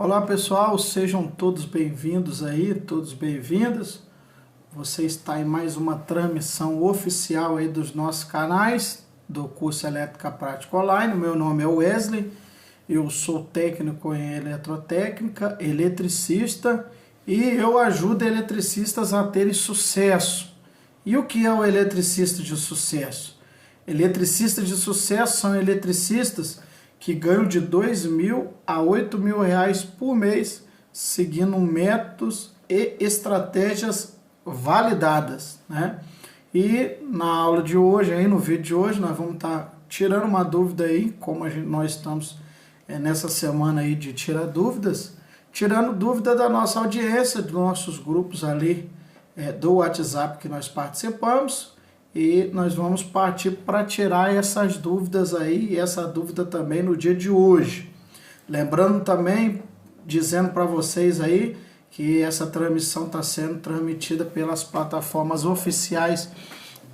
Olá pessoal, sejam todos bem-vindos aí, todos bem-vindas. Você está em mais uma transmissão oficial aí dos nossos canais do curso Elétrica Prática Online. Meu nome é Wesley, eu sou técnico em eletrotécnica, eletricista e eu ajudo eletricistas a terem sucesso. E o que é o eletricista de sucesso? Eletricistas de sucesso são eletricistas que ganham de R$2.000 a R$8.000 por mês, seguindo métodos e estratégias validadas, né? E na aula de hoje, aí no vídeo de hoje, nós vamos estar tirando uma dúvida aí, como nós estamos nessa semana aí de tirar dúvidas, tirando dúvida da nossa audiência, dos nossos grupos ali do WhatsApp que nós participamos. E nós vamos partir para tirar essas dúvidas aí, e essa dúvida também no dia de hoje. Lembrando também, dizendo para vocês aí, que essa transmissão está sendo transmitida pelas plataformas oficiais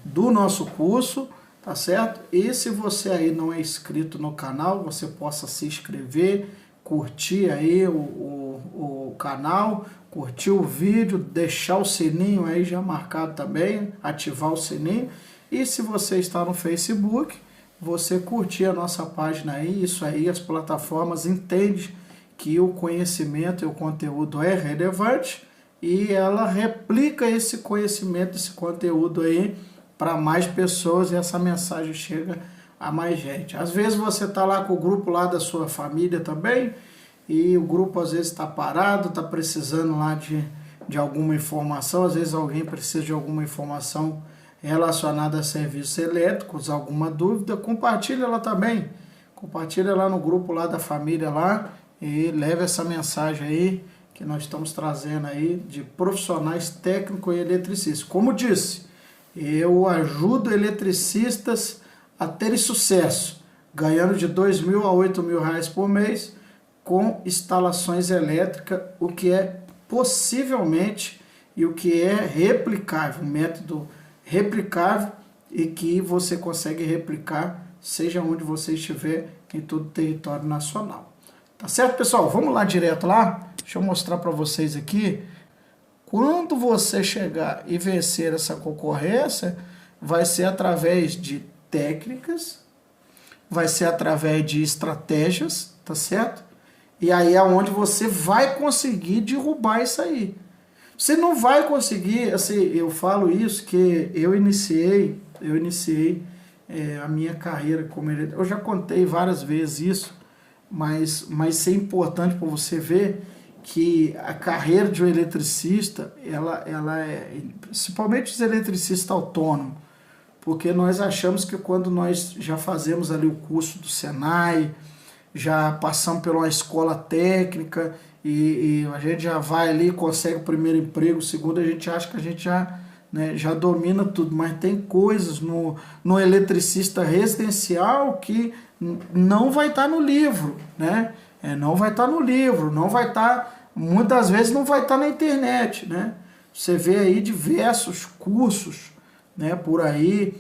do nosso curso, tá certo? E se você aí não é inscrito no canal, você possa se inscrever, curtir aí o canal, curtir o vídeo, deixar o sininho aí já marcado também, ativar o sininho. E se você está no Facebook, você curtir a nossa página aí, isso aí as plataformas entendem que o conhecimento e o conteúdo é relevante e ela replica esse conhecimento, esse conteúdo aí para mais pessoas e essa mensagem chega a mais gente. Às vezes você está lá com o grupo lá da sua família também, e o grupo às vezes está parado, está precisando lá de alguma informação, às vezes alguém precisa de alguma informação relacionada a serviços elétricos, alguma dúvida, compartilha lá também, compartilha lá no grupo lá da família lá, e leve essa mensagem aí, que nós estamos trazendo aí, de profissionais técnicos e eletricistas. Como disse, eu ajudo eletricistas a terem sucesso, ganhando de R$2.000 a R$8.000 por mês, com instalações elétricas, o que é possivelmente e o que é replicável, um método replicável e que você consegue replicar seja onde você estiver em todo o território nacional. Tá certo, pessoal? Vamos lá direto lá? Deixa eu mostrar para vocês aqui. Quando você chegar e vencer essa concorrência, vai ser através de técnicas, vai ser através de estratégias, tá certo? E aí é onde você vai conseguir derrubar isso aí. Você não vai conseguir, assim, eu falo isso, que eu iniciei a minha carreira como eletricista. Eu já contei várias vezes isso, mas isso é importante para você ver que a carreira de um eletricista, ela é, principalmente os eletricistas autônomos, porque nós achamos que quando nós já fazemos ali o curso do Senai, já passamos por uma escola técnica e a gente já vai ali, consegue o primeiro emprego, o segundo, a gente acha que a gente já, né, já domina tudo, mas tem coisas no eletricista residencial que não vai estar no livro, né? Não vai estar no livro, não vai estar, muitas vezes não vai estar na internet, né? Você vê aí diversos cursos, né, por aí,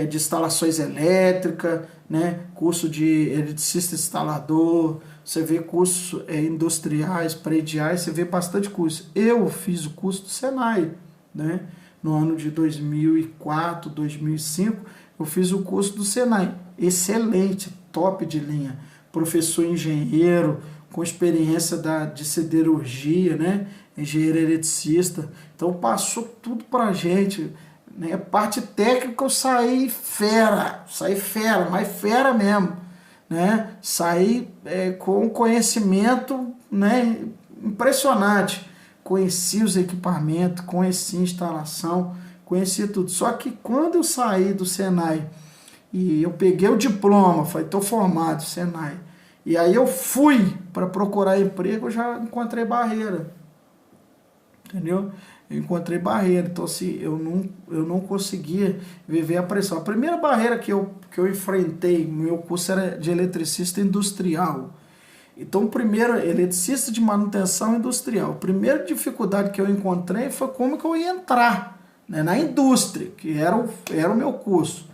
de instalações elétricas, né, curso de eletricista instalador, você vê cursos industriais, prediais, você vê bastante curso. Eu fiz o curso do Senai, né, no ano de 2004, 2005, eu fiz o curso do Senai, excelente, top de linha, professor engenheiro, com experiência de siderurgia, né, engenheiro eletricista, então passou tudo pra gente, né? Parte técnica eu saí fera, mas fera mesmo, né? Saí com conhecimento, né, impressionante, conheci os equipamentos, conheci a instalação, conheci tudo, só que quando eu saí do Senai e eu peguei o diploma, falei, estou formado Senai, e aí eu fui para procurar emprego, eu já encontrei barreira, entendeu? Eu encontrei barreira, então assim, eu não conseguia viver a pressão. A primeira barreira que eu enfrentei, meu curso era de eletricista industrial. Então, o primeiro, eletricista de manutenção industrial. A primeira dificuldade que eu encontrei foi como que eu ia entrar, né, na indústria, que era o meu curso.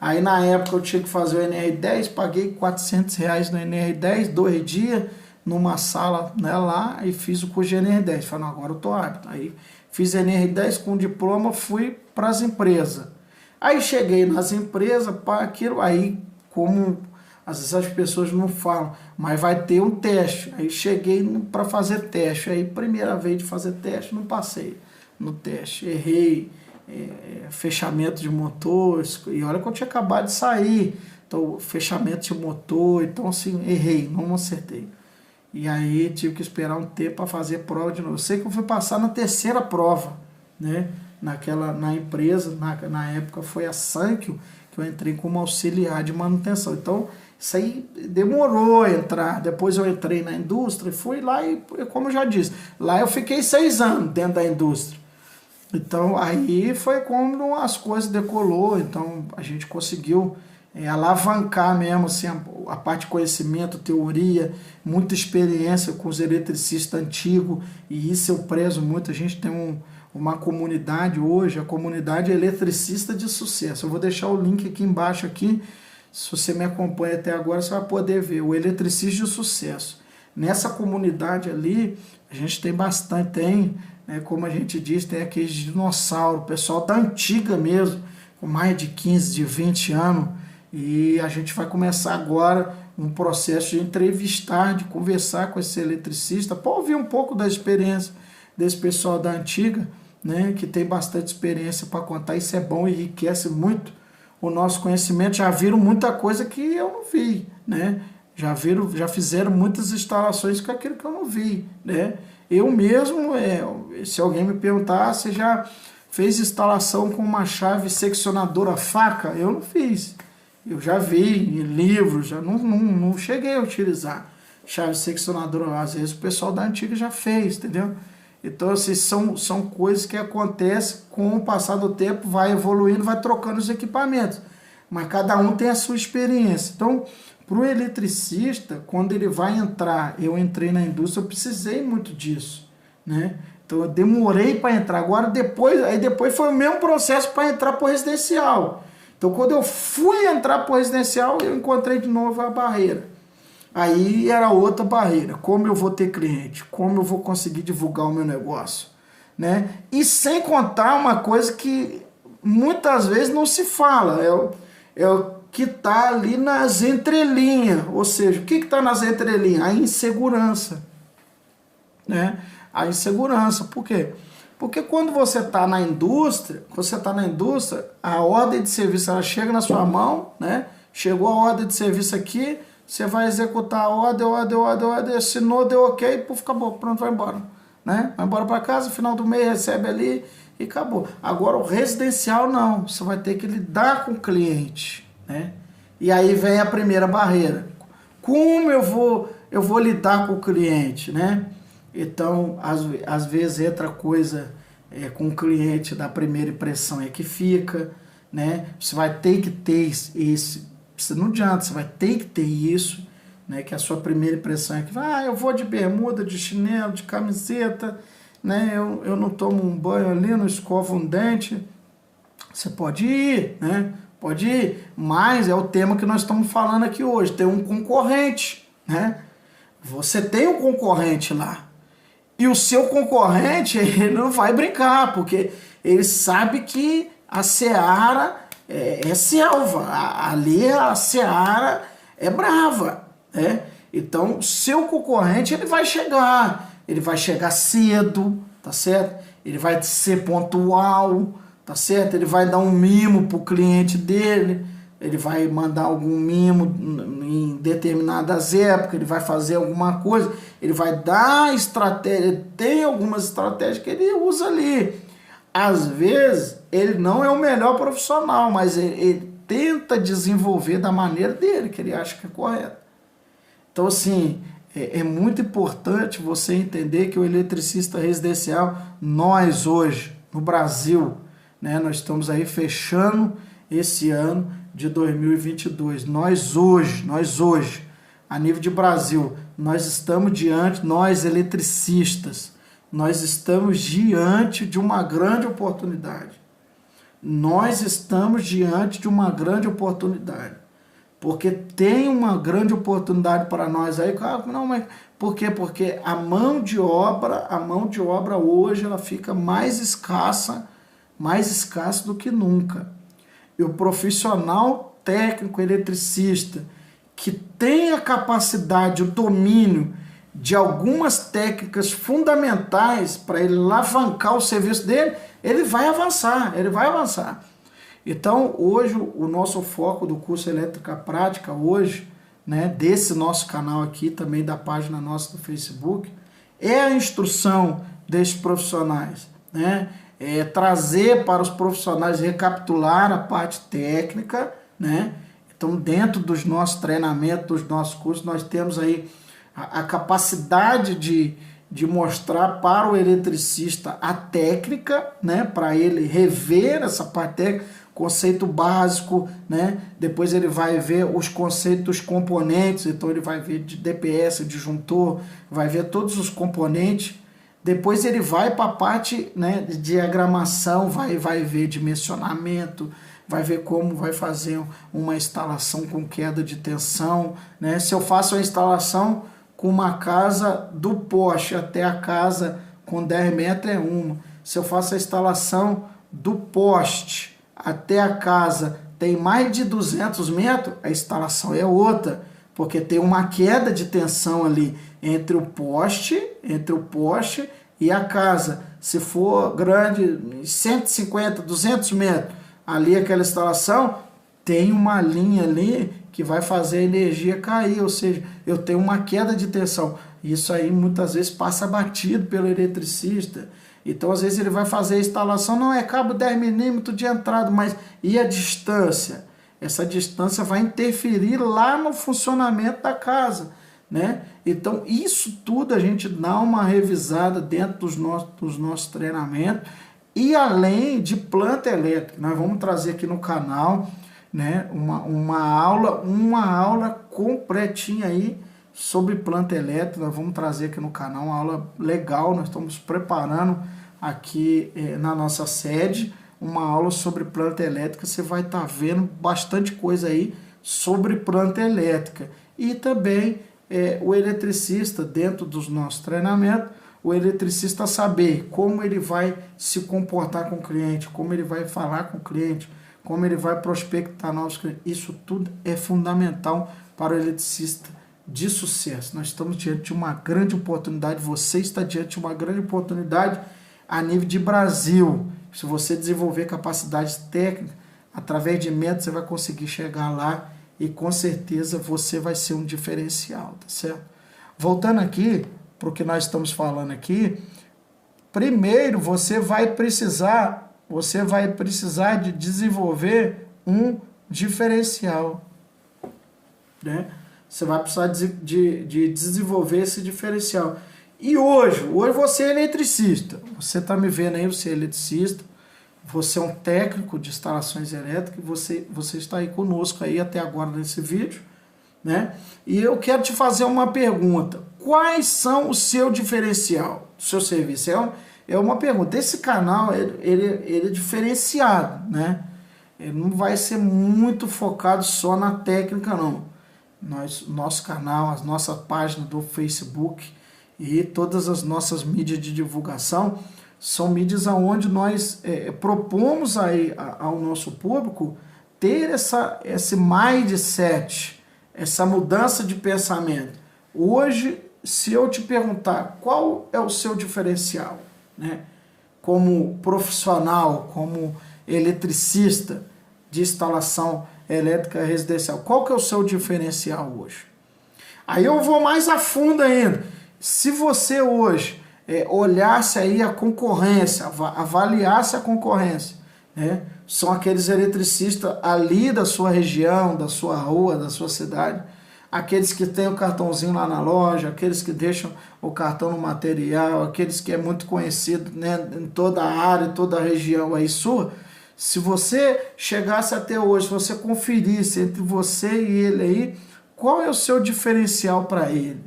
Aí, na época, eu tinha que fazer o NR10, paguei R$400 no NR10, 2 dias, numa sala, né, lá e fiz o curso de NR10. Falei, não, agora eu tô apto. Aí fiz NR10 com diploma, fui para as empresas. Aí cheguei nas empresas, para aquilo, aí como às vezes as pessoas não falam, mas vai ter um teste. Aí cheguei para fazer teste. Aí primeira vez de fazer teste, não passei no teste. Errei fechamento de motor, e olha que eu tinha acabado de sair. Então, fechamento de motor, então assim, errei, não acertei. E aí tive que esperar um tempo para fazer prova de novo. Eu sei que eu fui passar na terceira prova, né? Na empresa, na época foi a Sankyo, que eu entrei como auxiliar de manutenção. Então, isso aí demorou a entrar. Depois eu entrei na indústria, fui lá e, como eu já disse, lá eu fiquei 6 anos dentro da indústria. Então, aí foi quando as coisas decolou. Então, a gente conseguiu alavancar mesmo assim, a parte de conhecimento, teoria, muita experiência com os eletricistas antigos, e isso eu prezo muito. A gente tem uma comunidade hoje, a comunidade eletricista de sucesso. Eu vou deixar o link aqui embaixo, aqui. Se você me acompanha até agora, você vai poder ver o Eletricista de Sucesso. Nessa comunidade ali, a gente tem bastante, como a gente diz, tem aqueles dinossauros, o pessoal da antiga mesmo, com mais de 15, de 20 anos, e a gente vai começar agora um processo de entrevistar, de conversar com esse eletricista, para ouvir um pouco da experiência desse pessoal da antiga, né, que tem bastante experiência para contar. Isso é bom, enriquece muito o nosso conhecimento. Já viram muita coisa que eu não vi, né? Já fizeram muitas instalações com aquilo que eu não vi, né? Eu mesmo, se alguém me perguntar, você já fez instalação com uma chave seccionadora faca? Eu não fiz. Eu já vi em livros, já não cheguei a utilizar chave seccionadora. Às vezes o pessoal da antiga já fez, entendeu? Então, assim, são coisas que acontecem com o passar do tempo, vai evoluindo, vai trocando os equipamentos. Mas cada um tem a sua experiência. Então, para o eletricista, quando ele vai entrar, eu entrei na indústria, eu precisei muito disso, né? Então, eu demorei para entrar. Agora, depois foi o mesmo processo para entrar para o residencial. Então, quando eu fui entrar para o residencial, eu encontrei de novo a barreira. Aí era outra barreira. Como eu vou ter cliente? Como eu vou conseguir divulgar o meu negócio? Né? E sem contar uma coisa que muitas vezes não se fala. É o que está ali nas entrelinhas. Ou seja, o que está nas entrelinhas? A insegurança. Né? A insegurança. Por quê? Porque quando você está na indústria, a ordem de serviço ela chega na sua mão, né? Chegou a ordem de serviço aqui, você vai executar a ordem, assinou, deu ok, puf, acabou, pronto, vai embora. Né? Vai embora para casa, final do mês recebe ali e acabou. Agora o residencial não, você vai ter que lidar com o cliente. Né? E aí vem a primeira barreira. Como eu vou lidar com o cliente? Né? Então, às vezes entra coisa com o cliente da primeira impressão que fica. Né? Você vai ter que ter esse... Não adianta, você vai ter que ter isso, né? Que a sua primeira impressão é que eu vou de bermuda, de chinelo, de camiseta, né? Eu não tomo um banho ali, não escovo um dente. Você pode ir, né? Pode ir, mas é o tema que nós estamos falando aqui hoje. Tem um concorrente, né? Você tem um concorrente lá. E o seu concorrente, ele não vai brincar, porque ele sabe que a seara é selva, ali a seara é brava, né? Então, seu concorrente, ele vai chegar cedo, tá certo? Ele vai ser pontual, tá certo? Ele vai dar um mimo pro cliente dele, ele vai mandar algum mimo em determinadas épocas, ele vai fazer alguma coisa, ele vai dar estratégia, tem algumas estratégias que ele usa ali. Às vezes, ele não é o melhor profissional, mas ele tenta desenvolver da maneira dele, que ele acha que é correto. Então, assim, é muito importante você entender que o eletricista residencial, nós hoje, no Brasil, né, nós estamos aí fechando esse ano de 2022. Nós hoje, a nível de Brasil, nós estamos nós eletricistas, nós estamos diante de uma grande oportunidade. Nós estamos diante de uma grande oportunidade. porque tem uma grande oportunidade para nós aí. Não, mas por quê? Porque a mão de obra hoje ela fica mais escassa do que nunca. E o profissional técnico eletricista que tem a capacidade, o domínio de algumas técnicas fundamentais para ele alavancar o serviço dele, ele vai avançar. Então, hoje, o nosso foco do curso Elétrica Prática, hoje, né, desse nosso canal aqui, também da página nossa do Facebook, é a instrução desses profissionais, né? É trazer para os profissionais recapitular a parte técnica, né? Então, dentro dos nossos treinamentos, dos nossos cursos, nós temos aí a capacidade de mostrar para o eletricista a técnica, né? Para ele rever essa parte técnica, conceito básico, né? Depois ele vai ver os conceitos componentes, então ele vai ver de DPS, disjuntor, vai ver todos os componentes. Depois ele vai para a parte, né, de diagramação, vai ver dimensionamento, vai ver como vai fazer uma instalação com queda de tensão, né? Se eu faço a instalação com uma casa do poste até a casa com 10 metros é uma. Se eu faço a instalação do poste até a casa tem mais de 200 metros, a instalação é outra, porque tem uma queda de tensão ali entre o poste e a casa. Se for grande, 150, 200 metros, ali aquela instalação, tem uma linha ali que vai fazer a energia cair, ou seja, eu tenho uma queda de tensão. Isso aí muitas vezes passa batido pelo eletricista. Então, às vezes ele vai fazer a instalação, não é cabo 10 milímetros de entrada, mas e a distância? Essa distância vai interferir lá no funcionamento da casa, né? Então, isso tudo a gente dá uma revisada dentro dos nossos treinamentos. E além de planta elétrica, nós vamos trazer aqui no canal, né, uma aula completinha aí sobre planta elétrica. Nós vamos trazer aqui no canal uma aula legal. Nós estamos preparando aqui na nossa sede uma aula sobre planta elétrica. Você vai estar vendo bastante coisa aí sobre planta elétrica. E também o eletricista, dentro dos nossos treinamentos, o eletricista saber como ele vai se comportar com o cliente, como ele vai falar com o cliente, como ele vai prospectar novos clientes. Isso tudo é fundamental para o eletricista de sucesso. Nós estamos diante de uma grande oportunidade, você está diante de uma grande oportunidade a nível de Brasil. Se você desenvolver capacidades técnicas, através de métodos, você vai conseguir chegar lá e com certeza você vai ser um diferencial, tá certo? Voltando aqui para o que nós estamos falando aqui, primeiro você vai precisar de desenvolver um diferencial, né? Você vai precisar de desenvolver esse diferencial. E hoje você é eletricista, você está me vendo aí, você é eletricista, você é um técnico de instalações elétricas, você está aí conosco aí até agora nesse vídeo, né? E eu quero te fazer uma pergunta: quais são o seu diferencial, o seu serviço? É uma pergunta. Esse canal ele é diferenciado, né? Ele não vai ser muito focado só na técnica, não. Nosso canal, as nossas páginas do Facebook e todas as nossas mídias de divulgação são mídias onde nós propomos aí ao nosso público ter esse mindset, essa mudança de pensamento. Hoje, se eu te perguntar qual é o seu diferencial, né, como profissional, como eletricista de instalação elétrica residencial, qual que é o seu diferencial hoje? Aí eu vou mais a fundo ainda. Se você hoje olhasse aí a concorrência, avaliasse a concorrência, né? São aqueles eletricistas ali da sua região, da sua rua, da sua cidade, aqueles que têm o cartãozinho lá na loja, aqueles que deixam o cartão no material, aqueles que é muito conhecido, né, em toda a área, toda a região aí sua. Se você chegasse até hoje, se você conferisse entre você e ele aí, qual é o seu diferencial para ele?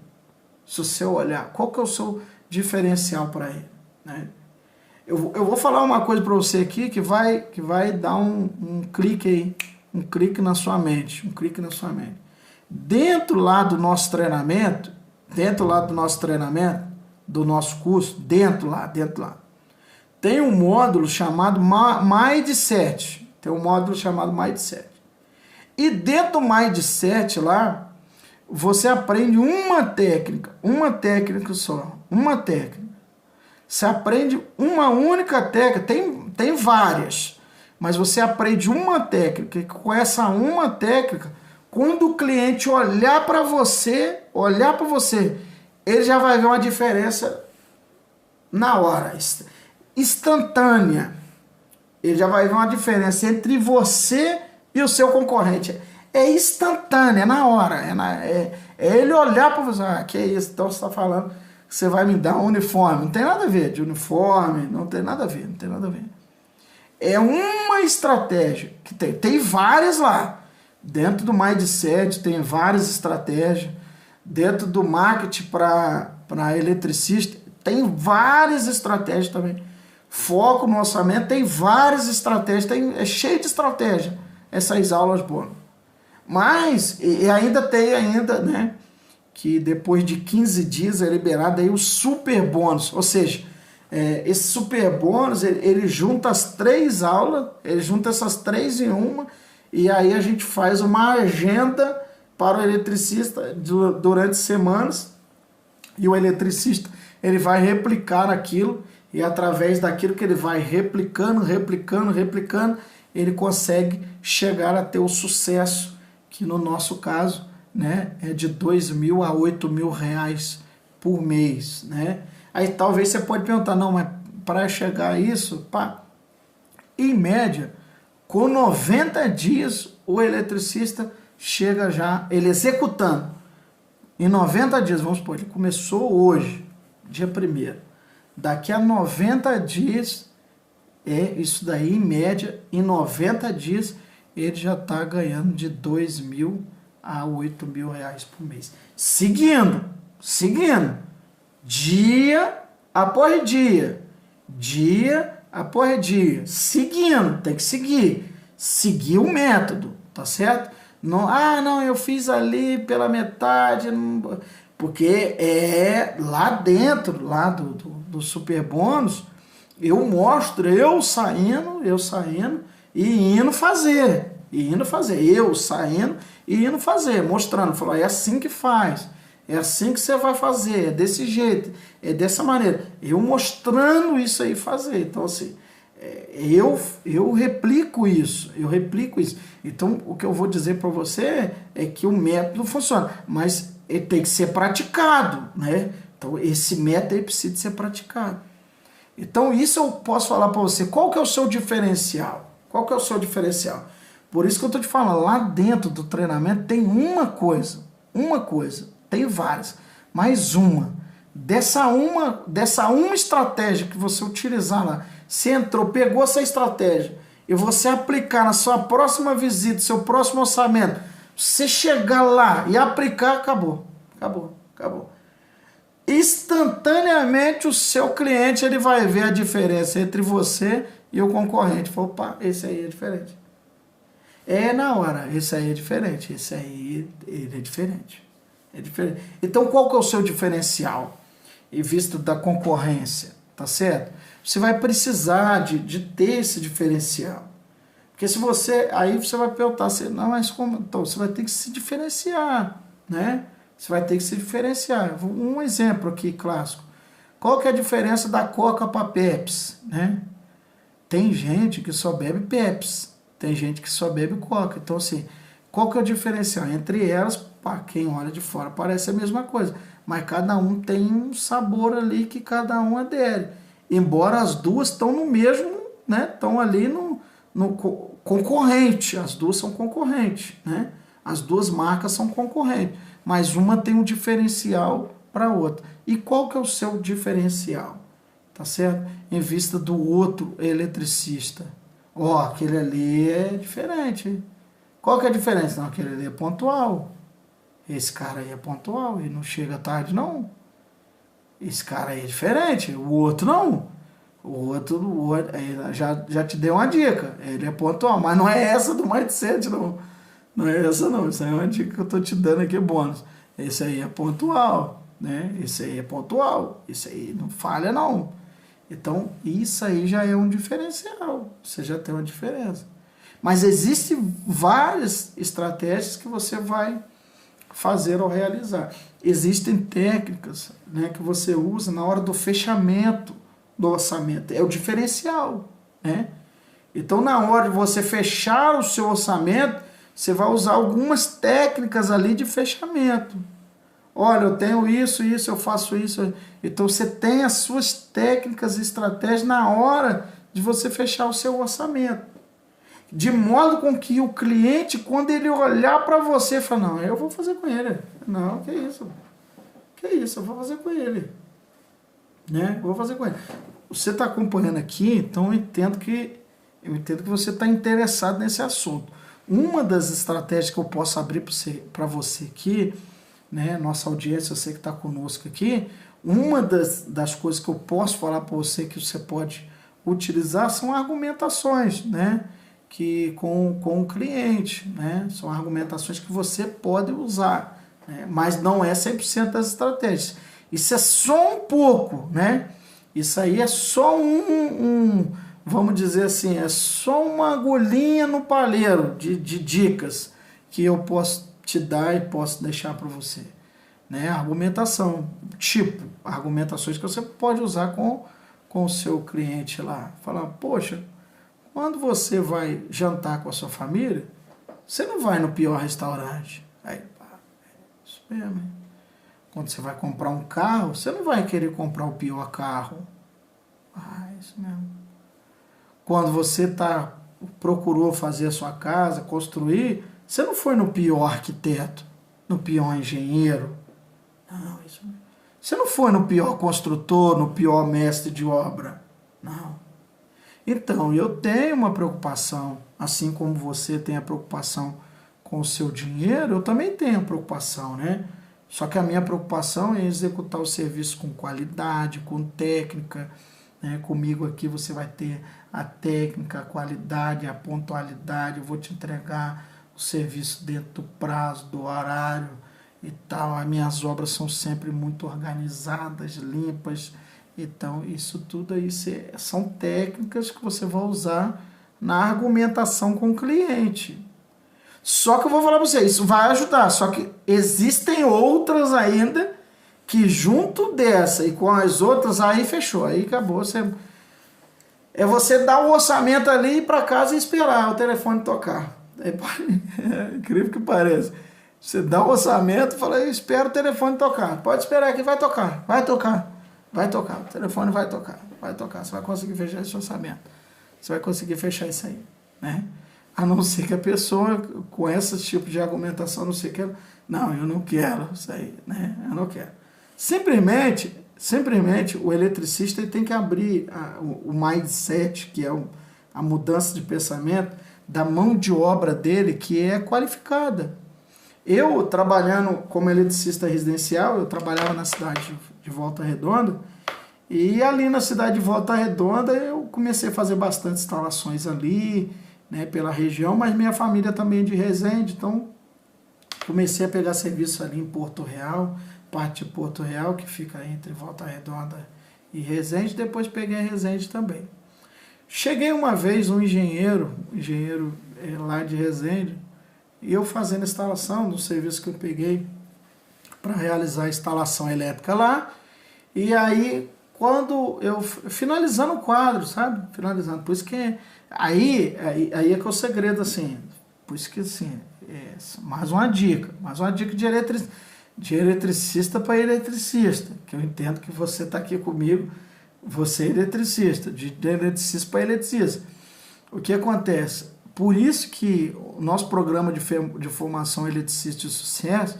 Se você olhar, qual que é o seu diferencial para ele, né? Eu vou falar uma coisa para você aqui que vai dar um clique aí. um clique na sua mente, um clique na sua mente. Dentro lá do nosso treinamento, do nosso curso, dentro lá, tem um módulo chamado Mindset. E dentro do Mindset lá, você aprende uma técnica só, uma técnica. Você aprende uma única técnica, tem várias, mas você aprende uma técnica, e com essa uma técnica, quando o cliente olhar para você, ele já vai ver uma diferença na hora, instantânea. Ele já vai ver uma diferença entre você e o seu concorrente. É instantânea, é na hora. É ele olhar para você, que é isso, então você está falando que você vai me dar um uniforme. Não tem nada a ver de uniforme, não tem nada a ver. É uma estratégia que tem várias lá. Dentro do Mindset tem várias estratégias. Dentro do marketing para eletricista tem várias estratégias também. Foco no orçamento tem várias estratégias, é cheio de estratégia essas aulas bônus. Mas ainda tem, né, que depois de 15 dias é liberado aí o super bônus, ou seja, esse super bônus, ele junta as 3 aulas, ele junta essas 3 em uma, e aí a gente faz uma agenda para o eletricista durante semanas, e o eletricista ele vai replicar aquilo, e através daquilo que ele vai replicando, ele consegue chegar a ter o sucesso, que no nosso caso, né, é de R$2.000 a R$8.000 por mês, né? Aí talvez você pode perguntar, não, mas para chegar a isso, em média, com 90 dias, o eletricista chega já, ele executando, em 90 dias, vamos supor, ele começou hoje, dia 1º, daqui a 90 dias, isso daí em média, em 90 dias, ele já está ganhando de R$2.000 a R$8.000 por mês. Seguindo, dia após dia, seguindo, tem que seguir o método, tá certo? Não, eu fiz ali pela metade, porque lá dentro, lá do super bônus, eu mostro eu saindo e indo fazer, eu saindo e indo fazer, mostrando, falou, é assim que faz, é assim que você vai fazer, é desse jeito, é dessa maneira, eu mostrando isso aí fazer. Então assim, eu replico isso, então o que eu vou dizer para você é que o método funciona, mas ele tem que ser praticado, né? Então esse método aí precisa ser praticado. Então isso eu posso falar para você, qual que é o seu diferencial? Por isso que eu estou te falando, lá dentro do treinamento tem uma coisa, tem várias, mas dessa uma estratégia que você utilizar lá, você entrou, pegou essa estratégia e você aplicar na sua próxima visita, seu próximo orçamento, você chegar lá e aplicar, acabou. Instantaneamente o seu cliente ele vai ver a diferença entre você e o concorrente. Fala, opa, esse aí é diferente. Na hora, esse aí é diferente, ele é diferente. Então qual que é o seu diferencial? Em vista da concorrência, tá certo? Você vai precisar de ter esse diferencial. Porque aí você vai perguntar assim, não, mas como? Então você vai ter que se diferenciar, né? Você vai ter que se diferenciar. Um exemplo aqui clássico. Qual que é a diferença da Coca para Pepsi, né? Tem gente que só bebe Pepsi, tem gente que só bebe Coca. Então assim, qual que é o diferencial? Entre elas, para quem olha de fora, parece a mesma coisa. Mas cada um tem um sabor ali que cada um adere. Embora as duas estão no mesmo, né? Estão ali no concorrente. As duas são concorrentes, né? As duas marcas são concorrentes. Mas uma tem um diferencial para a outra. E qual que é o seu diferencial? Tá certo? Em vista do outro eletricista. Aquele ali é diferente. Qual que é a diferença? Não, aquele ali é pontual. Esse cara aí é pontual, ele não chega tarde, não. Esse cara aí é diferente, o outro não. O outro já te deu uma dica, ele é pontual, mas não é essa do mindset, não. Não é essa não, isso aí é uma dica que eu estou te dando aqui, bônus. Esse aí é pontual, né? Esse aí é pontual, esse aí não falha não. Então, isso aí já é um diferencial, você já tem uma diferença. Mas existem várias estratégias que você vai fazer ou realizar. Existem técnicas, né, que você usa na hora do fechamento do orçamento. É o diferencial, né? Então, na hora de você fechar o seu orçamento, você vai usar algumas técnicas ali de fechamento. Olha, eu tenho isso, eu faço isso. Então, você tem as suas técnicas e estratégias na hora de você fechar o seu orçamento. De modo com que o cliente, quando ele olhar para você, fala, não, eu vou fazer com ele. Não, que isso? Que isso, eu vou fazer com ele. Né? Eu vou fazer com ele. Você está acompanhando aqui, então eu entendo que você está interessado nesse assunto. Uma das estratégias que eu posso abrir para você aqui, né, nossa audiência, você que está conosco aqui, uma das coisas que eu posso falar para você que você pode utilizar são argumentações, né, que com o cliente, né, são argumentações que você pode usar, né, mas não é 100% das estratégias. Isso é só um pouco, né? Isso aí é só vamos dizer assim, é só uma agulhinha no palheiro de dicas que eu posso te dar e posso deixar para você. Né? Argumentação, argumentações que você pode usar com o seu cliente lá. Falar, poxa, quando você vai jantar com a sua família, você não vai no pior restaurante. Aí, isso mesmo, hein? Quando você vai comprar um carro, você não vai querer comprar o pior carro. Isso mesmo. Quando você procurou fazer a sua casa, construir, você não foi no pior arquiteto, no pior engenheiro. Não, isso mesmo. Você não foi no pior construtor, no pior mestre de obra. Não. Então, eu tenho uma preocupação, assim como você tem a preocupação com o seu dinheiro, eu também tenho preocupação, né? Só que a minha preocupação é executar o serviço com qualidade, com técnica, né? Comigo aqui você vai ter a técnica, a qualidade, a pontualidade, eu vou te entregar o serviço dentro do prazo, do horário e tal. As minhas obras são sempre muito organizadas, limpas. Então, isso tudo aí são técnicas que você vai usar na argumentação com o cliente. Só que eu vou falar para você, isso vai ajudar, só que existem outras ainda que junto dessa e com as outras, aí fechou, aí acabou. É você dar o orçamento ali, ir para casa e esperar o telefone tocar. É incrível que pareça. Você dá o orçamento e fala, espera o telefone tocar. Pode esperar que vai tocar, vai tocar. Vai tocar, o telefone vai tocar, você vai conseguir fechar esse orçamento, você vai conseguir fechar isso aí, né? A não ser que a pessoa, com esse tipo de argumentação, não sei o que, não, eu não quero isso aí, né? Eu não quero. Simplesmente o eletricista ele tem que abrir o mindset, que é a mudança de pensamento da mão de obra dele, que é qualificada. Eu, trabalhando como eletricista residencial, eu trabalhava na cidade de Volta Redonda, e ali na cidade de Volta Redonda eu comecei a fazer bastante instalações ali, né, pela região, mas minha família também é de Resende, então comecei a pegar serviço ali em Porto Real, parte de Porto Real, que fica entre Volta Redonda e Resende, depois peguei Resende também. Cheguei uma vez um engenheiro lá de Resende, e eu fazendo a instalação do serviço que eu peguei para realizar a instalação elétrica lá, e aí quando eu finalizando o quadro, sabe? Finalizando, por isso que aí é que é o segredo, assim, por isso que assim, mais uma dica de eletricista para eletricista, que eu entendo que você está aqui comigo, você é eletricista, de eletricista para eletricista. O que acontece? Por isso que o nosso programa de formação eletricista de sucesso,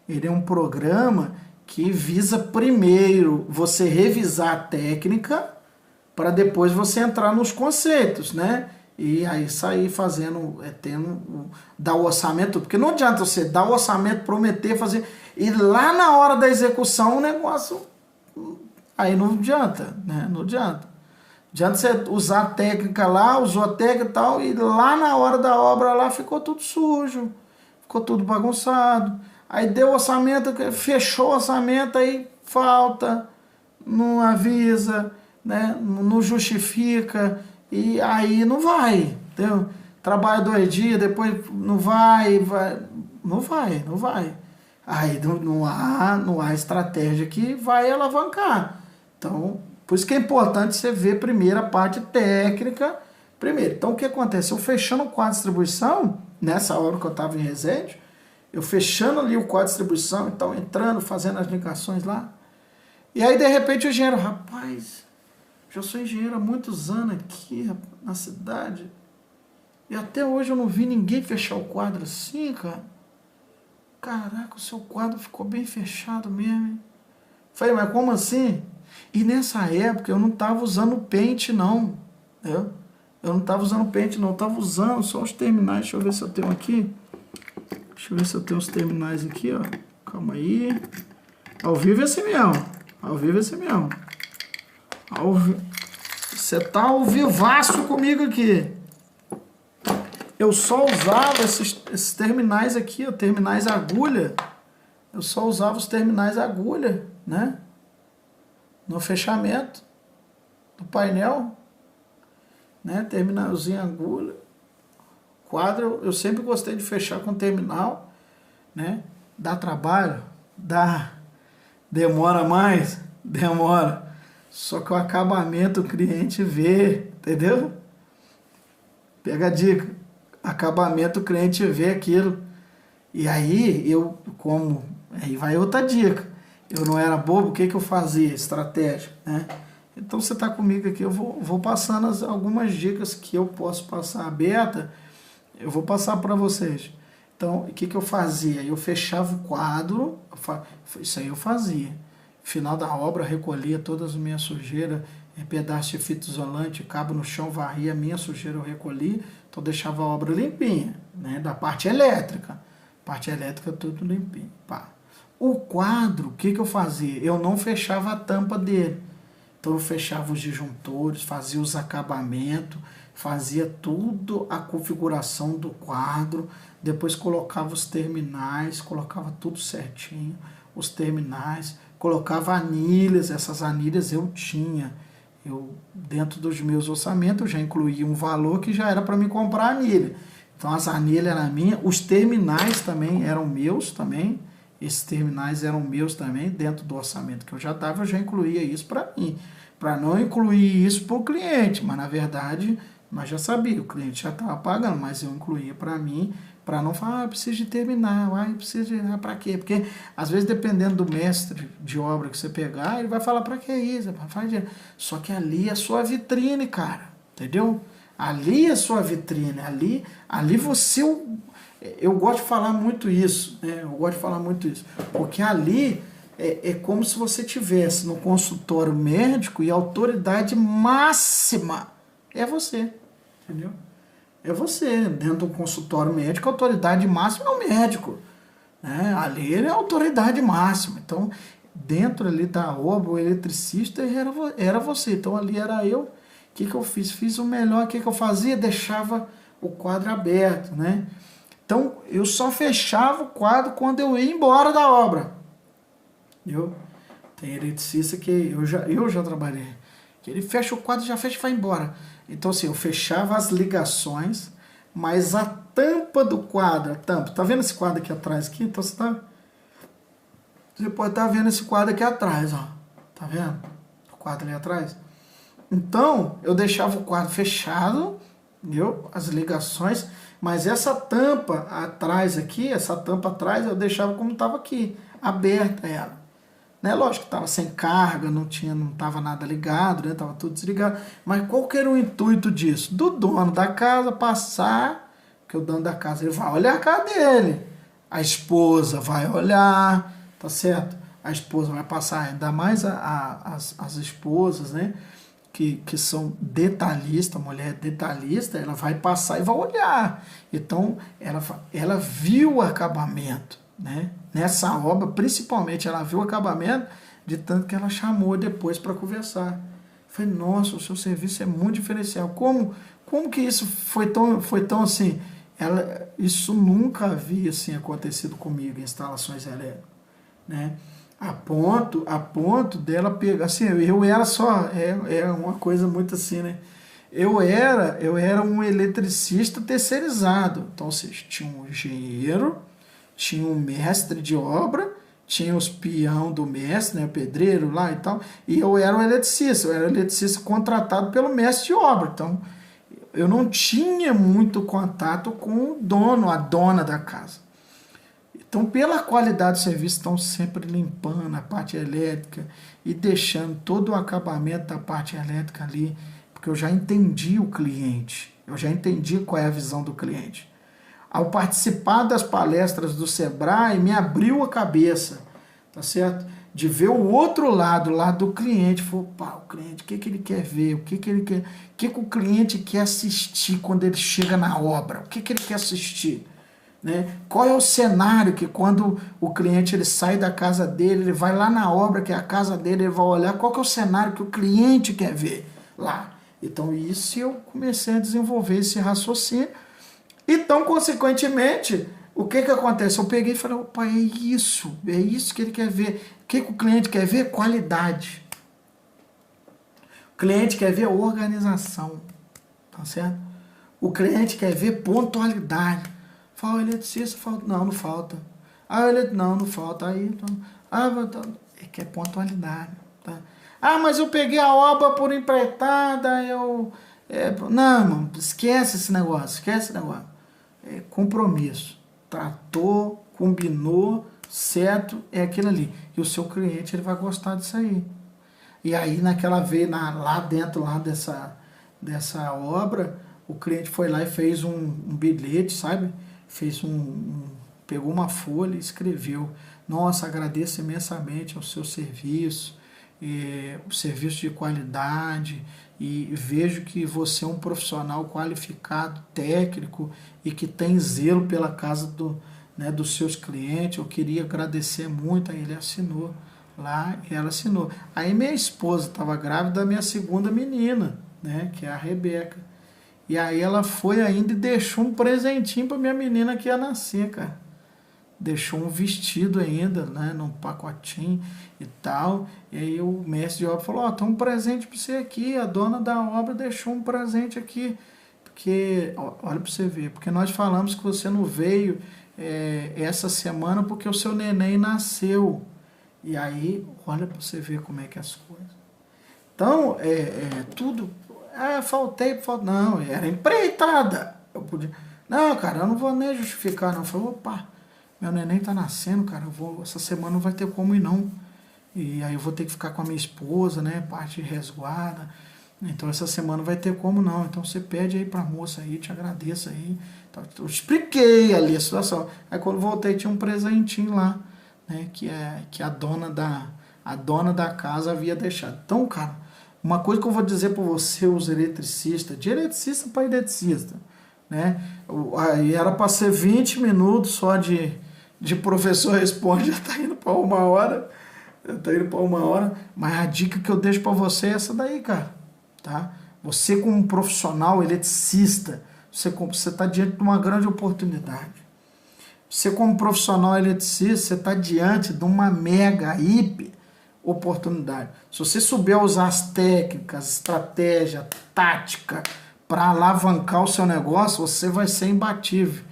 ele é um programa que visa primeiro você revisar a técnica para depois você entrar nos conceitos, né? E aí sair fazendo, dar o orçamento, porque não adianta você dar o orçamento, prometer, fazer, e lá na hora da execução o negócio, aí não adianta, né? Não adianta. Adianta você usar a técnica lá, usou a técnica e tal, e lá na hora da obra lá ficou tudo sujo, ficou tudo bagunçado. Aí deu orçamento, fechou o orçamento, aí falta, não avisa, né? Não justifica, e aí não vai, entendeu? Trabalha 2 dias, depois não vai, não vai. Aí não há estratégia que vai alavancar. Então, por isso que é importante você ver primeiro a parte técnica primeiro. Então, o que acontece? Eu fechando o quadro de distribuição, nessa hora que eu estava em Resende, eu fechando ali o quadro de distribuição, então entrando, fazendo as ligações lá. E aí, de repente, o engenheiro, rapaz, já sou engenheiro há muitos anos aqui na cidade, e até hoje eu não vi ninguém fechar o quadro assim, cara. Caraca, o seu quadro ficou bem fechado mesmo, hein? Falei, mas como assim? E nessa época eu não estava usando pente, não. Eu não estava usando pente, não. Eu estava usando só os terminais. Deixa eu ver se eu tenho aqui. Deixa eu ver se eu tenho os terminais aqui, ó. Calma aí. Ao vivo é assim mesmo. Ao vivo é assim mesmo. Você tá ao vivaço comigo aqui. Eu só usava esses terminais aqui, ó. Terminais agulha. Eu só usava os terminais agulha, né? No fechamento do painel, né? Terminalzinho agulha. Quadro, eu sempre gostei de fechar com terminal, né? Dá trabalho, demora mais, demora. Só que o acabamento o cliente vê, entendeu? Pega a dica. Acabamento o cliente vê aquilo. E aí aí vai outra dica. Eu não era bobo, o que eu fazia? Estratégia, né? Então você está comigo aqui, eu vou passando algumas dicas que eu posso passar aberta, eu vou passar para vocês. Então, o que eu fazia? Eu fechava o quadro, isso aí eu fazia. Final da obra, eu recolhia todas as minhas sujeiras, pedaço de fita isolante, cabo no chão, varria a minha sujeira, eu recolhi, então deixava a obra limpinha, né? Da parte elétrica tudo limpinho, pá. O quadro, o que eu fazia? Eu não fechava a tampa dele. Então eu fechava os disjuntores, fazia os acabamentos, fazia tudo a configuração do quadro, depois colocava os terminais, colocava tudo certinho, os terminais, colocava anilhas, essas anilhas eu tinha. Dentro dos meus orçamentos, eu já incluía um valor que já era para me comprar anilha. Então as anilhas eram minhas, os terminais também eram meus também. Esses terminais eram meus também, dentro do orçamento que eu já dava, eu já incluía isso para mim. Para não incluir isso para o cliente, mas na verdade, nós já sabia, o cliente já estava pagando, mas eu incluía para mim, para não falar, eu preciso de terminal, eu preciso de... para quê? Porque, às vezes, dependendo do mestre de obra que você pegar, ele vai falar, para que isso? Só que ali é a sua vitrine, cara, entendeu? Ali é a sua vitrine, ali você... Eu gosto de falar muito isso, né? Porque ali é como se você tivesse no consultório médico e a autoridade máxima é você, entendeu? É você, dentro do consultório médico, a autoridade máxima é o médico, né? Ali ele é a autoridade máxima, então dentro ali da obra, o eletricista era você, então ali era eu. O que eu fiz? Fiz o melhor, o que eu fazia? Deixava o quadro aberto, né? Então, eu só fechava o quadro quando eu ia embora da obra. Tem eletricista que eu já trabalhei. Que ele fecha o quadro, já fecha e vai embora. Então, assim, eu fechava as ligações, mas a tampa do quadro, tá vendo esse quadro aqui atrás? Aqui? Então, você pode estar vendo esse quadro aqui atrás, ó. Tá vendo? O quadro ali atrás. Então, eu deixava o quadro fechado, as ligações, mas essa tampa atrás aqui, eu deixava como estava aqui, aberta ela. Né? Lógico que estava sem carga, não estava nada ligado, né? Estava tudo desligado. Mas qual que era o intuito disso? Do dono da casa passar, porque o dono da casa ele vai olhar a casa dele. A esposa vai olhar, tá certo? A esposa vai passar, ainda mais as esposas, né? Que são detalhistas, mulher detalhista, ela vai passar e vai olhar. Então, ela viu o acabamento, né? Nessa obra, principalmente, ela viu o acabamento de tanto que ela chamou depois para conversar. falei, nossa, o seu serviço é muito diferencial. Como que isso foi tão assim? Isso nunca havia assim, acontecido comigo em instalações elétricas, né? A ponto dela pegar, assim, eu era só, é uma coisa muito assim, né? Eu era um eletricista terceirizado, então, ou seja, tinha um engenheiro, tinha um mestre de obra, tinha os peão do mestre, né, o pedreiro lá e tal, e eu era eu era eletricista contratado pelo mestre de obra, então eu não tinha muito contato com o dono, a dona da casa. Então, pela qualidade do serviço, estão sempre limpando a parte elétrica e deixando todo o acabamento da parte elétrica ali, porque eu já entendi o cliente, eu já entendi qual é a visão do cliente. Ao participar das palestras do Sebrae, me abriu a cabeça, tá certo? De ver o outro lado, o lado do cliente. Falei, pá, o cliente, o que, que ele quer ver? O que, que ele quer? O que, que o cliente quer assistir quando ele chega na obra? O que, que ele quer assistir? Né? Qual é o cenário que quando o cliente ele sai da casa dele, ele vai lá na obra, que é a casa dele, ele vai olhar qual que é o cenário que o cliente quer ver lá. Então, isso eu comecei a desenvolver esse raciocínio. Então, consequentemente, o que acontece? Eu peguei e falei, opa, é isso que ele quer ver. O que o cliente quer ver? Qualidade. O cliente quer ver organização, tá certo? O cliente quer ver pontualidade. Fala, o eletricista, falta. Não falta. Não falta. Aí, ele quer pontualidade, tá? Ah, mas eu peguei a obra por empreitada, não, irmão, esquece esse negócio. Compromisso. Tratou, combinou, certo, é aquilo ali. E o seu cliente ele vai gostar disso aí. E aí naquela vez, lá dentro dessa obra, o cliente foi lá e fez um bilhete, sabe? Pegou uma folha e escreveu: nossa, agradeço imensamente ao seu serviço, o serviço de qualidade, e vejo que você é um profissional qualificado, técnico e que tem zelo pela casa dos seus clientes. Eu queria agradecer muito. Aí ele assinou lá e ela assinou. Aí minha esposa estava grávida da minha segunda menina, né, que é a Rebeca. E aí ela foi ainda e deixou um presentinho para minha menina que ia nascer, cara. Deixou um vestido ainda, né, num pacotinho e tal. E aí o mestre de obra falou: ó, tem um presente para você aqui, a dona da obra deixou um presente aqui. Porque, olha para você ver, porque nós falamos que você não veio essa semana porque o seu neném nasceu. E aí, olha para você ver como é que é as coisas. Então, tudo. Faltei. Não, era empreitada. Eu podia. Não, cara, eu não vou nem justificar, não. Eu falei, opa, meu neném tá nascendo, cara. Essa semana não vai ter como ir, não. E aí eu vou ter que ficar com a minha esposa, né? Parte de resguarda. Então essa semana não vai ter como, não. Então você pede aí pra moça aí, te agradeço aí. Então, eu expliquei ali a situação. Aí quando voltei tinha um presentinho lá, né? Que a dona da casa havia deixado. Então, cara, uma coisa que eu vou dizer para você, os eletricistas, de eletricista para eletricista, né? Aí era para ser 20 minutos só de professor responde, já tá indo para 1 hora. Mas a dica que eu deixo para você é essa daí, cara, tá? Você como profissional eletricista, você está diante de uma grande oportunidade. Você como profissional eletricista, você está diante de uma mega, hiper oportunidade. Se você souber usar as técnicas, estratégia, tática para alavancar o seu negócio, você vai ser imbatível.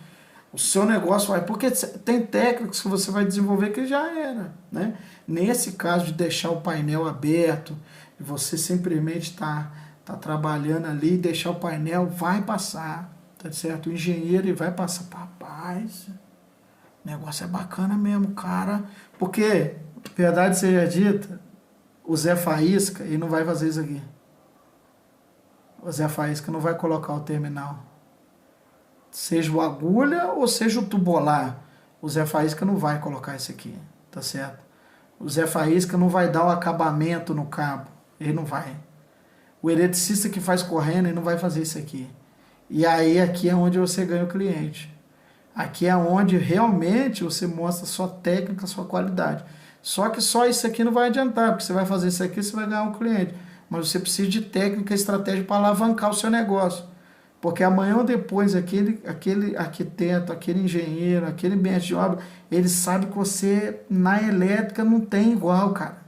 O seu negócio vai... Porque tem técnicas que você vai desenvolver que já era, né? Nesse caso de deixar o painel aberto, e você simplesmente tá trabalhando ali, deixar o painel, vai passar, tá certo? O engenheiro ele vai passar. Rapaz, o negócio é bacana mesmo, cara. Porque, verdade seja dita, o Zé Faísca, ele não vai fazer isso aqui. O Zé Faísca não vai colocar o terminal. Seja o agulha ou seja o tubolar, o Zé Faísca não vai colocar isso aqui, tá certo? O Zé Faísca não vai dar o acabamento no cabo, ele não vai. O eletricista que faz correndo, ele não vai fazer isso aqui. E aí aqui é onde você ganha o cliente. Aqui é onde realmente você mostra sua técnica, sua qualidade. Só que só isso aqui não vai adiantar, porque você vai fazer isso aqui, você vai ganhar um cliente. mas você precisa de técnica e estratégia para alavancar o seu negócio. Porque amanhã ou depois, aquele arquiteto, aquele engenheiro, aquele mestre de obra, ele sabe que você, na elétrica, não tem igual, cara.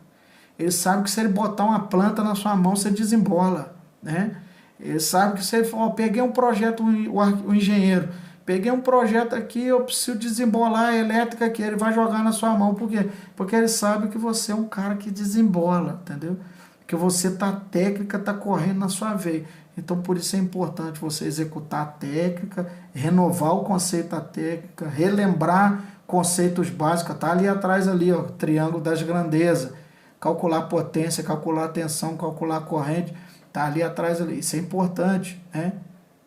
Ele sabe que se ele botar uma planta na sua mão, você desembola, né? Ele sabe que se ele falar, peguei um projeto, o engenheiro, peguei um projeto aqui, eu preciso desembolar a elétrica aqui, ele vai jogar na sua mão. Por quê? Porque ele sabe que você é um cara que desembola, entendeu? Que você tá, a técnica está correndo na sua veia. Então, por isso é importante você executar a técnica, renovar o conceito da técnica, relembrar conceitos básicos. Tá ali atrás, ali, ó, triângulo das grandezas. Calcular potência, calcular tensão, calcular corrente. Tá ali atrás, ali. Isso é importante, né?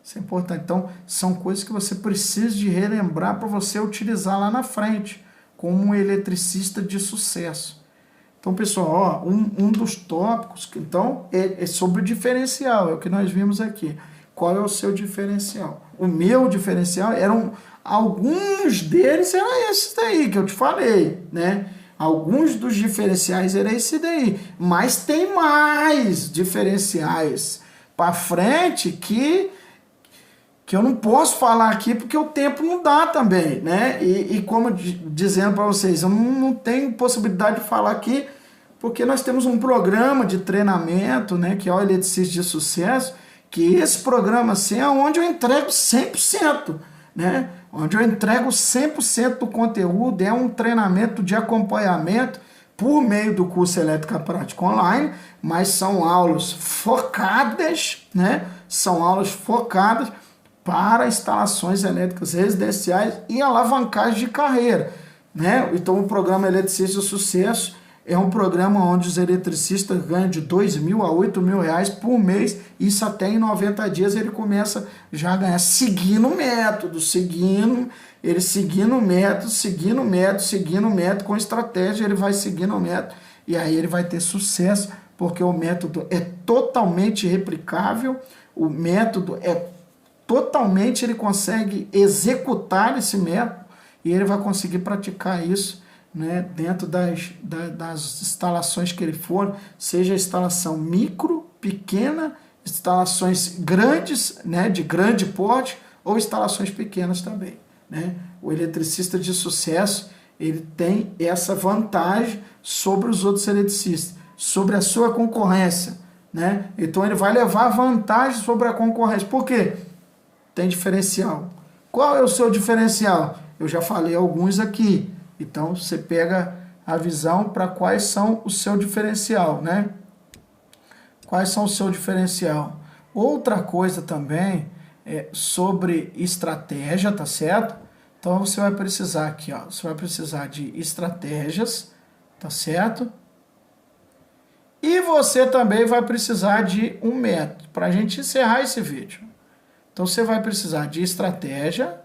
Isso é importante. Então, são coisas que você precisa de relembrar para você utilizar lá na frente, como um eletricista de sucesso. Então, pessoal, ó, um dos tópicos, então, é sobre o diferencial, é o que nós vimos aqui. Qual é o seu diferencial? O meu diferencial alguns deles eram esses daí que eu te falei, né? Alguns dos diferenciais eram esse daí, mas tem mais diferenciais para frente que eu não posso falar aqui porque o tempo não dá também, né? E como dizendo para vocês, eu não tenho possibilidade de falar aqui porque nós temos um programa de treinamento, né, que é o Eletricista de Sucesso, que esse programa assim é onde eu entrego 100%, né? Onde eu entrego 100% do conteúdo, é um treinamento de acompanhamento por meio do curso Elétrica Prática Online, mas são aulas focadas, né? São aulas focadas para instalações elétricas residenciais e alavancagem de carreira, né? Então o programa Eletricista de Sucesso é um programa onde os eletricistas ganham de R$2.000 a R$8.000 por mês, isso até em 90 dias ele começa já a ganhar, seguindo o método, seguindo o método, com estratégia ele vai seguindo o método, e aí ele vai ter sucesso, porque o método é totalmente replicável, o método ele consegue executar esse método, e ele vai conseguir praticar isso, né, dentro das instalações que ele for, seja instalação micro, pequena, instalações grandes, né, de grande porte, ou instalações pequenas também, né? O eletricista de sucesso, ele tem essa vantagem sobre os outros eletricistas, sobre a sua concorrência, né? Então ele vai levar vantagem sobre a concorrência. Por quê? Tem diferencial. Qual é o seu diferencial? Eu já falei alguns aqui. Então, você pega a visão para quais são o seu diferencial, né? Quais são o seu diferencial? Outra coisa também é sobre estratégia, tá certo? Então, você vai precisar aqui, ó, você vai precisar de estratégias, tá certo? E você também vai precisar de um método, para a gente encerrar esse vídeo. Então, você vai precisar de estratégia,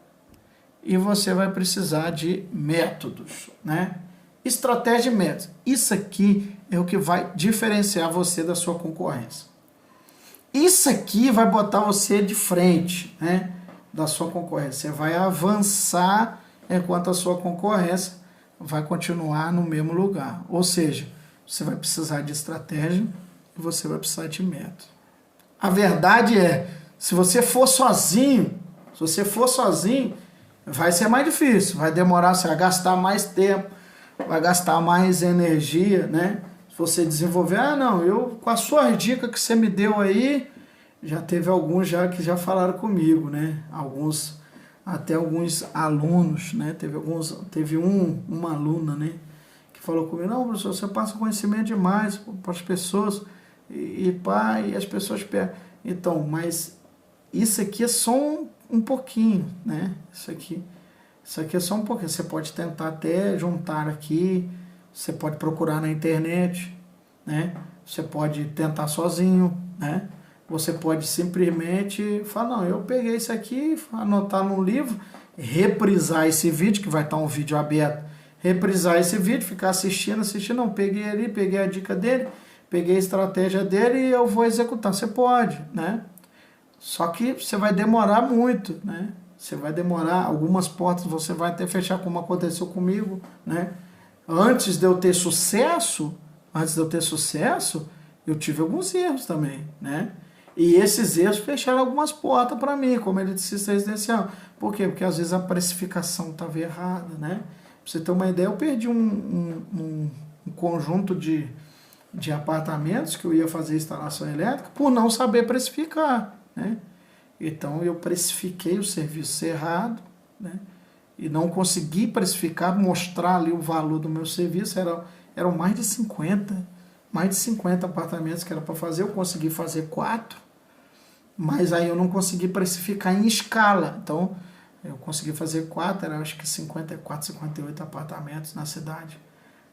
e você vai precisar de métodos, né? Estratégia e métodos. Isso aqui é o que vai diferenciar você da sua concorrência. Isso aqui vai botar você de frente, né, da sua concorrência. Você vai avançar enquanto a sua concorrência vai continuar no mesmo lugar. Ou seja, você vai precisar de estratégia e você vai precisar de método. A verdade é, se você for sozinho, vai ser mais difícil, vai demorar, você vai gastar mais tempo, vai gastar mais energia, né? Se você desenvolver, com as suas dicas que você me deu aí, já teve alguns já que já falaram comigo, né? Até alguns alunos, né? Teve uma aluna, né? Que falou comigo, não, professor, você passa conhecimento demais para as pessoas, e as pessoas pegam. Então, mas isso aqui é só um pouquinho, né? Isso aqui é só um pouquinho. Você pode tentar até juntar aqui, você pode procurar na internet, né? Você pode tentar sozinho, né? Você pode simplesmente falar, não, eu peguei isso aqui, anotar num livro, reprisar esse vídeo, que vai estar um vídeo aberto, reprisar esse vídeo, ficar assistindo, não, peguei ali, peguei a dica dele, peguei a estratégia dele e eu vou executar. Você pode, né? Só que você vai demorar muito, né? Você vai demorar, algumas portas você vai até fechar, como aconteceu comigo, né? Antes de eu ter sucesso, eu tive alguns erros também, né? E esses erros fecharam algumas portas para mim, como eletricista residencial. Por quê? Porque às vezes a precificação estava errada, né? Pra você ter uma ideia, eu perdi um conjunto de apartamentos que eu ia fazer instalação elétrica por não saber precificar, né? Então eu precifiquei o serviço errado, né? E não consegui precificar, mostrar ali o valor do meu serviço, eram mais de 50 apartamentos que era para fazer, eu consegui fazer 4, mas aí eu não consegui precificar em escala, então eu consegui fazer 4, era acho que 54, 58 apartamentos na cidade,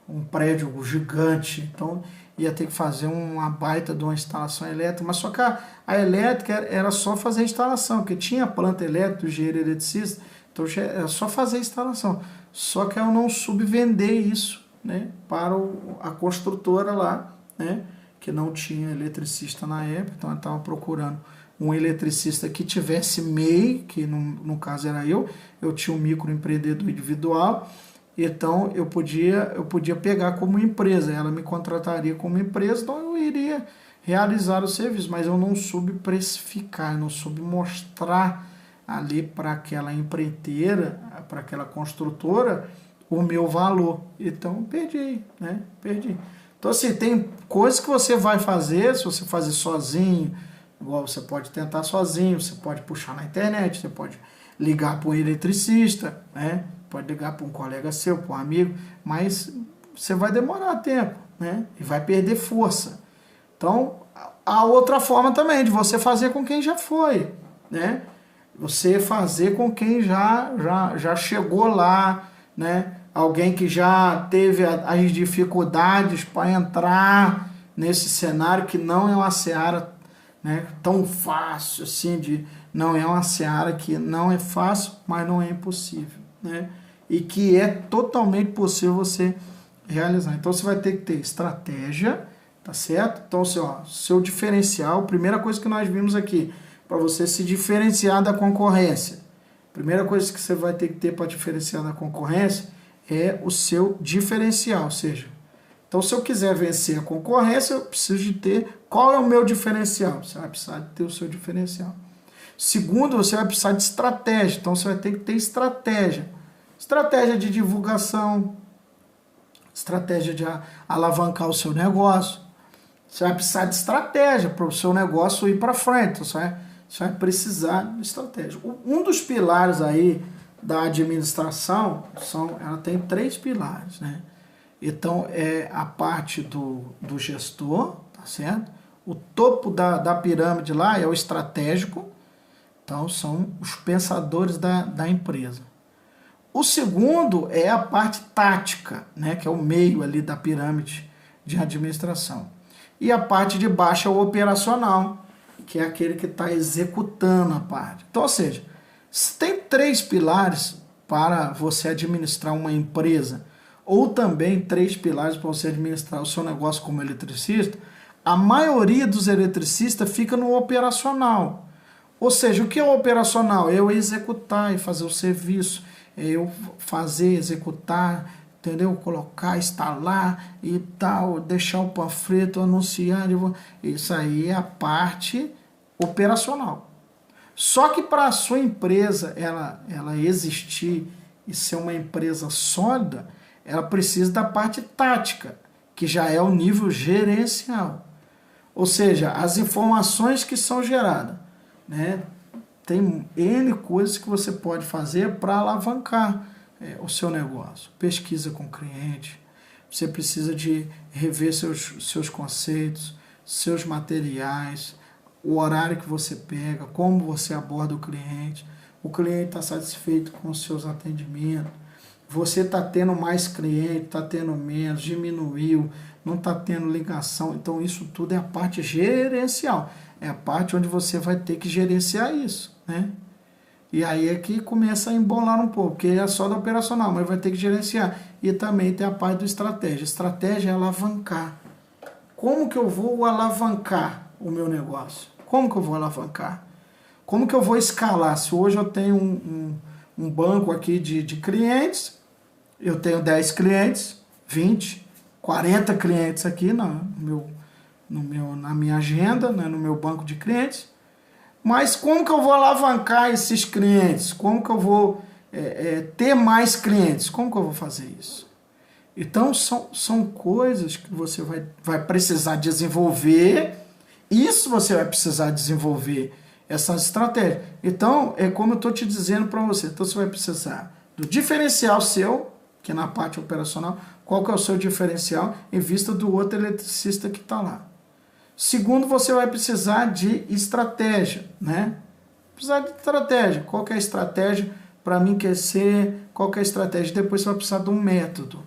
um prédio gigante, então ia ter que fazer uma baita de uma instalação elétrica, mas só que a elétrica era só fazer a instalação, porque tinha planta elétrica, engenheiro eletricista, então era só fazer a instalação, só que eu não subvender isso, né, para a construtora lá, né, que não tinha eletricista na época, então eu estava procurando um eletricista que tivesse MEI, que no caso era eu tinha um microempreendedor individual, então eu podia pegar como empresa, ela me contrataria como empresa, então eu iria realizar o serviço, mas eu não soube precificar, não soube mostrar ali para aquela empreiteira, para aquela construtora, o meu valor. Então perdi, né? Perdi. Então assim, tem coisas que você vai fazer, se você fazer sozinho, igual você pode tentar sozinho, você pode puxar na internet, você pode ligar para um eletricista, né? Pode ligar para um colega seu, para um amigo, mas você vai demorar tempo, né? E vai perder força. Então, a outra forma também de você fazer com quem já foi, né? Você fazer com quem já chegou lá, né? Alguém que já teve as dificuldades para entrar nesse cenário, que não é uma seara, né, tão fácil assim, não é uma seara que não é fácil, mas não é impossível, né? E que é totalmente possível você realizar. Então você vai ter que ter estratégia, tá certo? Então, seu diferencial, primeira coisa que nós vimos aqui, para você se diferenciar da concorrência. Primeira coisa que você vai ter que ter para diferenciar da concorrência é o seu diferencial, ou seja, então se eu quiser vencer a concorrência, eu preciso de ter qual é o meu diferencial. Você vai precisar de ter o seu diferencial. Segundo, você vai precisar de estratégia, então você vai ter que ter estratégia. Estratégia de divulgação, estratégia de alavancar o seu negócio. Você vai precisar de estratégia para o seu negócio ir para frente. Então, você vai precisar de estratégia. Um dos pilares aí da administração, ela tem 3 pilares, né? Então, é a parte do gestor, tá certo? O topo da pirâmide lá é o estratégico, então são os pensadores da empresa. O segundo é a parte tática, né, que é o meio ali da pirâmide de administração. E a parte de baixo é o operacional, que é aquele que está executando a parte. Então, ou seja, se tem 3 pilares para você administrar uma empresa, ou também 3 pilares para você administrar o seu negócio como eletricista, a maioria dos eletricistas fica no operacional. Ou seja, o que é o operacional? É eu executar e fazer o serviço, é eu fazer, executar, entendeu? Colocar, instalar e tal, deixar o panfleto, anunciar, isso aí é a parte operacional. Só que para a sua empresa ela existir e ser uma empresa sólida, ela precisa da parte tática, que já é o nível gerencial. Ou seja, as informações que são geradas, né? Tem N coisas que você pode fazer para alavancar o seu negócio. Pesquisa com o cliente, você precisa de rever seus conceitos, seus materiais, o horário que você pega, como você aborda o cliente está satisfeito com os seus atendimentos, você está tendo mais cliente, está tendo menos, diminuiu, não está tendo ligação. Então isso tudo é a parte gerencial, é a parte onde você vai ter que gerenciar isso, né? E aí é que começa a embolar um pouco, porque é só do operacional, mas vai ter que gerenciar. E também tem a parte do estratégia. Estratégia é alavancar. Como que eu vou alavancar o meu negócio? Como que eu vou alavancar? Como que eu vou escalar? Se hoje eu tenho um banco aqui de clientes, eu tenho 10 clientes, 20, 40 clientes aqui no na minha agenda, né, no meu banco de clientes. Mas como que eu vou alavancar esses clientes? Como que eu vou ter mais clientes? Como que eu vou fazer isso? Então, são coisas que você vai precisar desenvolver. Isso você vai precisar desenvolver, essas estratégias. Então, é como eu estou te dizendo para você. Então, você vai precisar do diferencial seu, que é na parte operacional. Qual que é o seu diferencial em vista do outro eletricista que está lá. Segundo, você vai precisar de estratégia, né? Precisar de estratégia. Qual que é a estratégia para mim aquecer? Qual que é a estratégia? Depois você vai precisar de um método.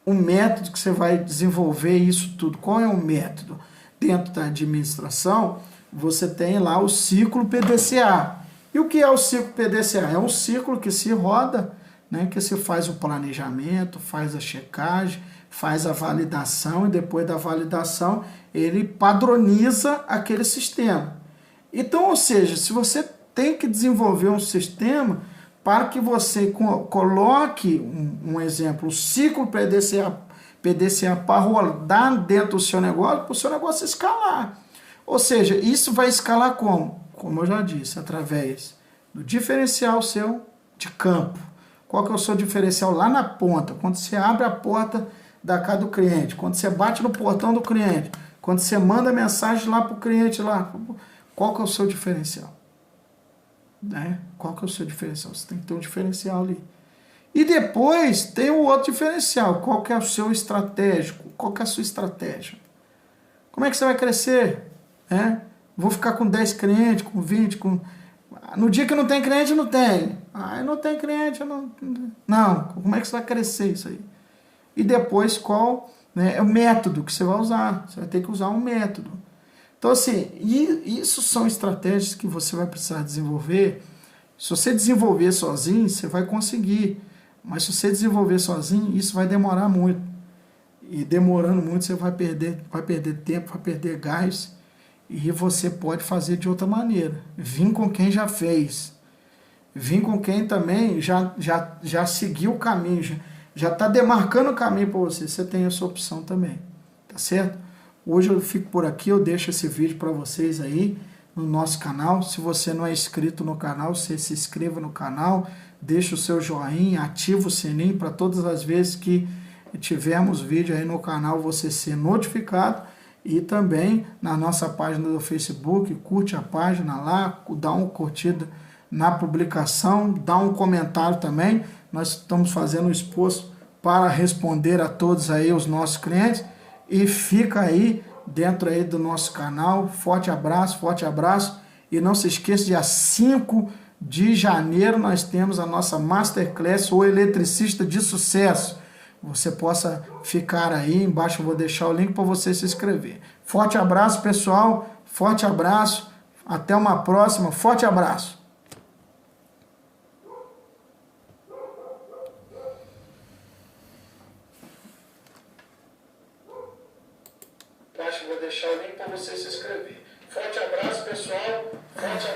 O método que você vai desenvolver isso tudo. Qual é o método? Dentro da administração, você tem lá o ciclo PDCA. E o que é o ciclo PDCA? É um ciclo que se roda, né, que se faz o planejamento, faz a checagem, faz a validação e depois da validação ele padroniza aquele sistema. Então, ou seja, se você tem que desenvolver um sistema para que você coloque, um exemplo, o ciclo PDCA para rodar dentro do seu negócio, para o seu negócio escalar. Ou seja, isso vai escalar como? Como eu já disse, através do diferencial seu de campo. Qual que é o seu diferencial lá na ponta? Quando você abre a porta da casa do cliente, quando você bate no portão do cliente, quando você manda mensagem lá para o cliente lá, qual que é o seu diferencial? Né? Qual que é o seu diferencial? Você tem que ter um diferencial ali. E depois tem o outro diferencial. Qual que é o seu estratégico? Qual que é a sua estratégia? Como é que você vai crescer? Vou ficar com 10 clientes, com 20, com... No dia que não tem cliente, não tem. Não tem cliente, não. Como é que você vai crescer isso aí? E depois qual, né, é o método que você vai usar. Você vai ter que usar um método. Então, assim, isso são estratégias que você vai precisar desenvolver. Se você desenvolver sozinho, você vai conseguir. Mas se você desenvolver sozinho, isso vai demorar muito. E demorando muito, você vai perder tempo, vai perder gás. E você pode fazer de outra maneira. Vim com quem já fez. Vim com quem também já seguiu o caminho. Já está demarcando o caminho para você. Você tem essa opção também. Tá certo? Hoje eu fico por aqui. Eu deixo esse vídeo para vocês aí no nosso canal. Se você não é inscrito no canal, você se inscreva no canal. Deixa o seu joinha, ativa o sininho para todas as vezes que tivermos vídeo aí no canal você ser notificado. E também na nossa página do Facebook, curte a página lá, dá uma curtida na publicação, dá um comentário também. Nós estamos fazendo um esforço para responder a todos aí os nossos clientes. E fica aí dentro aí do nosso canal. Forte abraço. E não se esqueça, dia 5 de janeiro nós temos a nossa Masterclass, o Eletricista de Sucesso. Você possa ficar aí, embaixo eu vou deixar o link para você se inscrever. Forte abraço, pessoal. Forte abraço. Até uma próxima. Forte abraço. Embaixo eu vou deixar o link para você se inscrever. Forte abraço, pessoal. Forte abraço.